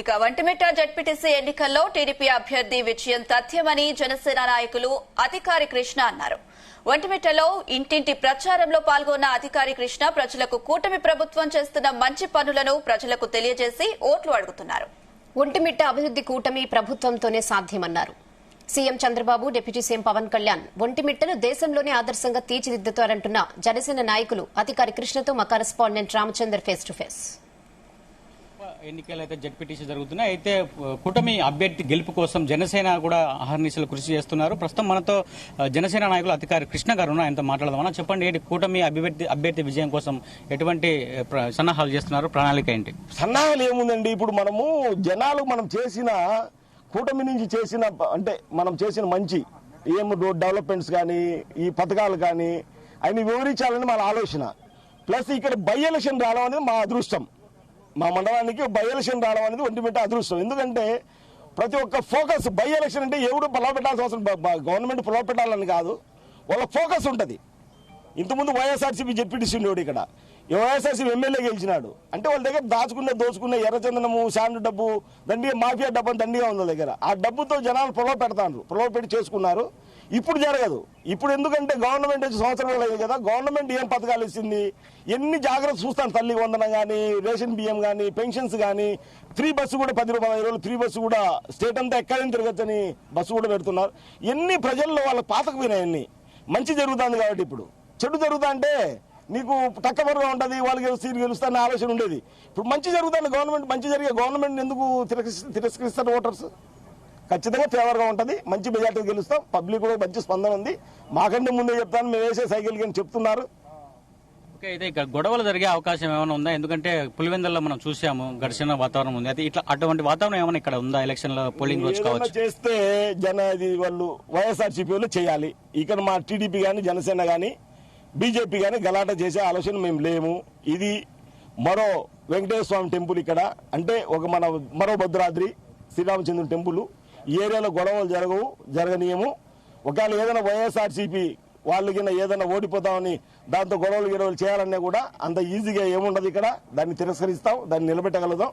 ఇక వంటిమిట్ట జడ్పీటీసీ ఎన్నికల్లో టీడీపీ అభ్యర్థి విజయం తథ్యమని జనసేన నాయకులు అధికారి కృష్ణ అన్నారు. వంటిమిట్టలో ఇంటింటి ప్రచారంలో పాల్గొన్న అధికారి కృష్ణ ప్రజలకు కూటమి ప్రభుత్వం చేస్తున్న మంచి పనులను ప్రజలకు తెలియజేసి ఓట్లు అడుగుతున్నారు. ఒంటిమిట్ట అభివృద్ది కూటమి ప్రభుత్వంతోనే సాధ్యమన్నారు. CM Chandrababu, deputy CM Pawan Kalyan ఒంటిమిట్టను దేశంలోనే ఆదర్శంగా తీర్చిదిద్దుతారంటున్న జనసేన నాయకులు అధికారి కృష్ణతో మా correspondent Ramachandar face to face. ఎన్నికలు అయితే జడ్పీటీసీ జరుగుతున్నాయి. అయితే కూటమి అభ్యర్థి గెలుపు కోసం జనసేన కూడా అహర్నిశలు కృషి చేస్తున్నారు. ప్రస్తుతం మనతో జనసేన నాయకులు అధికారి కృష్ణ గారు ఉన్నారు. ఆయనతో మాట్లాడదామన్నా. చెప్పండి, ఏంటి కూటమి అభ్యర్థి విజయం కోసం ఎటువంటి సన్నాహాలు చేస్తున్నారు? ప్రణాళిక ఏంటి? సన్నాహాలు ఏముందండి, ఇప్పుడు మనం చేసిన కూటమి నుంచి చేసిన మనం చేసిన మంచి డెవలప్మెంట్స్ కానీ ఈ పథకాలు కానీ అన్ని వివరించాలని మన ఆలోచన. ప్లస్ ఇక్కడ బై ఎలక్షన్ రావడం అనేది మా అదృష్టం. మా మండలానికి బై ఎలక్షన్ రావడం అనేది ఒంటిమిట్ట అదృష్టం. ఎందుకంటే ప్రతి ఒక్క ఫోకస్ బై ఎలక్షన్ అంటే ఎవడు పొలవపెట్టాల్సిన అవసరం, గవర్నమెంట్ పొలవపెట్టాలని కాదు, వాళ్ళ ఫోకస్ ఉంటుంది. ఇంతకుముందు వైఎస్ఆర్సీపీ జడ్పీటీసీ ఉండేవాడు, ఇక్కడ వైఎస్ఆర్సీపీ ఎమ్మెల్యే గెలిచినాడు అంటే వాళ్ళ దగ్గర దోచుకునే ఎర్రచందనము, శాండ్ డబ్బు, దండిగా మాఫియా డబ్బు అని దండిగా ఉంది దగ్గర. ఆ డబ్బుతో జనాలు పొలవ పెట్టి చేసుకున్నారు. ఇప్పుడు జరగదు. ఇప్పుడు ఎందుకంటే గవర్నమెంట్ వచ్చి సంవత్సరాలు అయింది కదా, గవర్నమెంట్ ఏం పథకాలు ఇచ్చింది, ఎన్ని జాగ్రత్త చూస్తాను. తల్లి వందనం కానీ, రేషన్ బియ్యం కానీ, పెన్షన్స్ కానీ, ఫ్రీ బస్సు కూడా 10 రూపాయలు 5 రోజులు ఫ్రీ బస్సు కూడా స్టేట్ అంతా ఎక్కడైనా తిరగచ్చని బస్సు కూడా పెడుతున్నారు. ఎన్ని ప్రజల్లో వాళ్ళ పాతకపోయినాయన్ని. మంచి జరుగుతుంది కాబట్టి ఇప్పుడు చెడు జరుగుతా అంటే నీకు తక్కువగా ఉంటుంది, వాళ్ళకి సీట్ గెలుస్తారని ఆలోచన ఉండేది. ఇప్పుడు మంచి జరుగుతుంది, గవర్నమెంట్ మంచి జరిగే గవర్నమెంట్ ఎందుకు తిరస్కరిస్తారు ఓటర్స్? ఖచ్చితంగా ఫేవర్గా ఉంటుంది, మంచి మెజార్టీ గెలుస్తాం. పబ్లిక్ కూడా మంచి స్పందన ఉంది. మాకంటే ముందే చెప్తాను, మేము వేసే సైకిల్ అని చెప్తున్నారు. ఓకే, అయితే ఇక్కడ గొడవలు జరిగే అవకాశం ఏమైనా ఉందా? ఎందుకంటే పులివెందుల్లో మనం చూసాము, ఘర్షణ వాతావరణం ఉంది. అయితే ఇట్లా అటువంటి వాతావరణం ఏమైనా ఇక్కడ ఉందా? ఎలక్షన్ లో పోలింగ్ రోజు కావచ్చు చేస్తే వాళ్ళు వైఎస్ఆర్సీపీ వాళ్ళు చేయాలి. ఇక్కడ మా టీడీపీ కానీ, జనసేన కానీ, బీజేపీ కానీ గలాట చేసే ఆలోచన మేము లేము. ఇది మరో వెంకటేశ్వర స్వామి టెంపుల్ ఇక్కడ, అంటే మరో భద్రాద్రి శ్రీరామచంద్రుని టెంపుల్. ఈ ఏరియాలో గొడవలు జరగనీయము. ఒకవేళ ఏదైనా వైఎస్ఆర్సీపీ వాళ్ళకి ఏదైనా ఓడిపోతామని దాంతో గొడవలు చేయాలన్నా కూడా అంత ఈజీగా ఏముండదు. ఇక్కడ దాన్ని తిరస్కరిస్తాం, దాన్ని నిలబెట్టగలుగుతాం.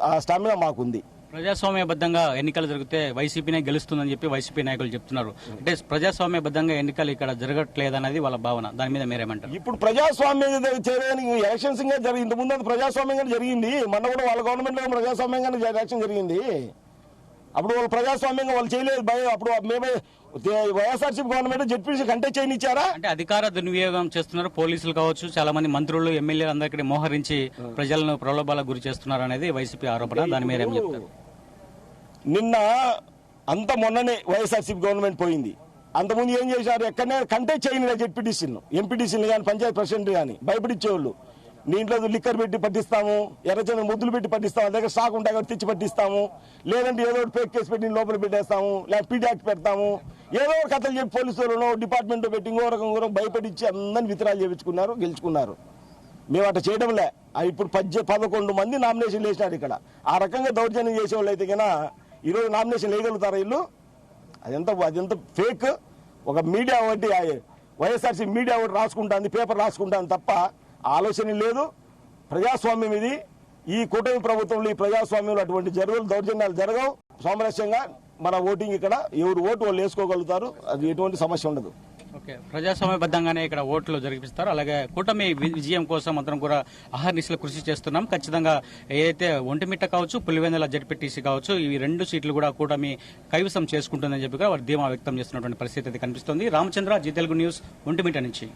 ఆ స్టామినా మాకుంది. ప్రజాస్వామ్యబద్ధంగా ఎన్నికలు జరిగితే వైసీపీనే గెలుస్తుందని చెప్పి వైసీపీ నాయకులు చెప్తున్నారు. అంటే ప్రజాస్వామ్యబద్ధంగా ఎన్నికలు ఇక్కడ జరగట్లేదనేది వాళ్ళ భావన. దాని మీద మీరేమంటారు? ఇప్పుడు ప్రజాస్వామ్యంగా చేయడానికి ఎలక్షన్స్ గా జరిగింది. ఇంతకుముందు అది ప్రజాస్వామ్యంగా జరిగింది. మొన్న కూడా వాళ్ళ గవర్నమెంట్ లో ప్రజాస్వామ్యంగానే ఎలక్షన్ జరిగింది. అప్పుడు వాళ్ళు ప్రజాస్వామ్యంగా వాళ్ళు చేయలేదు. అప్పుడు మేమే వైఎస్ఆర్సీపీ గవర్నమెంట్ జడ్పీసీ కంటెస్ట్ చేయనిచ్చారా? అంటే అధికార దుర్వినియోగం చేస్తున్నారు. పోలీసులు కావచ్చు, చాలా మంది మంత్రులు, ఎమ్మెల్యేలు అందరికీ మోహరించి ప్రజలను ప్రలోభాలకు గురి చేస్తున్నారు అనేది వైసీపీ ఆరోపణ. దాని మీద ఏం చెప్తారు? నిన్న మొన్ననే వైఎస్ఆర్సీపీ గవర్నమెంట్ పోయింది. అంతకుముందు ఏం చేశారు? ఎక్కడనే కంటెస్ట్ చేయని జడ్పీటీసీలు, ఎంపీటీసీలు కానీ, పంచాయతీ ప్రెసిడెంట్ కానీ భయపడిచ్చేవాళ్ళు. నీంట్లో లిక్కర్ పెట్టి పట్టిస్తాము, ఎర్రచంద్ర ముద్దులు పెట్టి పట్టిస్తాము, దగ్గర స్టాక్ ఉంటాయి కాబట్టి తెచ్చి పట్టిస్తాము, లేదంటే ఏదో ఒకటి ఫేక్ కేసు పెట్టి లోపల పెట్టేస్తాము, లేదా పీడీ యాక్ట్ పెడతాము, ఏదో ఒక కథలు చెప్పి పోలీసులను డిపార్ట్మెంట్ పెట్టి ఇంకో రకం భయపడిచ్చి అందరిని విత్డ్రాల్ చేయించుకున్నారు, గెలుచుకున్నారు. మేము అట్లా చేయడంలే. ఇప్పుడు 11 మంది నామినేషన్లు వేసినారు ఇక్కడ. ఆ రకంగా దౌర్జన్యం చేసేవాళ్ళు అయితే కన్నా ఈరోజు నామినేషన్ వేయగలుగుతారా వీళ్ళు? అదంతా ఫేక్. ఒక మీడియా ఒకటి, వైఎస్ఆర్సీ మీడియా ఒకటి రాసుకుంటుంది, పేపర్ రాసుకుంటాను తప్ప ఆలోచన లేదు. ప్రజాస్వామ్యం ఇది. ఈ కూటమి ప్రభుత్వంలో ఈ ప్రజాస్వామ్యంలో అటువంటి దౌర్జన్యాలు జరగవు. సామరస్యంగా మన ఓటింగ్ ఇక్కడ ఎవరు ఓటు వాళ్ళు వేసుకోగలుగుతారు. అది ఎటువంటి సమస్య ఉండదు. ఓకే, ప్రజాస్వామ్యబద్ధంగానే ఇక్కడ ఓట్లు జరిపిస్తారు. అలాగే కూటమి విజయం కోసం అందరం కూడా అహర్నిశలు కృషి చేస్తున్నాం. ఖచ్చితంగా ఏదైతే ఒంటిమిట్ట కావచ్చు, పులివెందుల జడ్పీటీసీ కావచ్చు, ఈ 2 సీట్లు కూడా కూటమి కైవసం చేసుకుంటుందని చెప్పి వారు ధీమా వ్యక్తం చేస్తున్నటువంటి పరిస్థితి కనిపిస్తోంది. రామచంద్ర, జీ తెలుగు న్యూస్, ఒంటిమిట్ట నుంచి.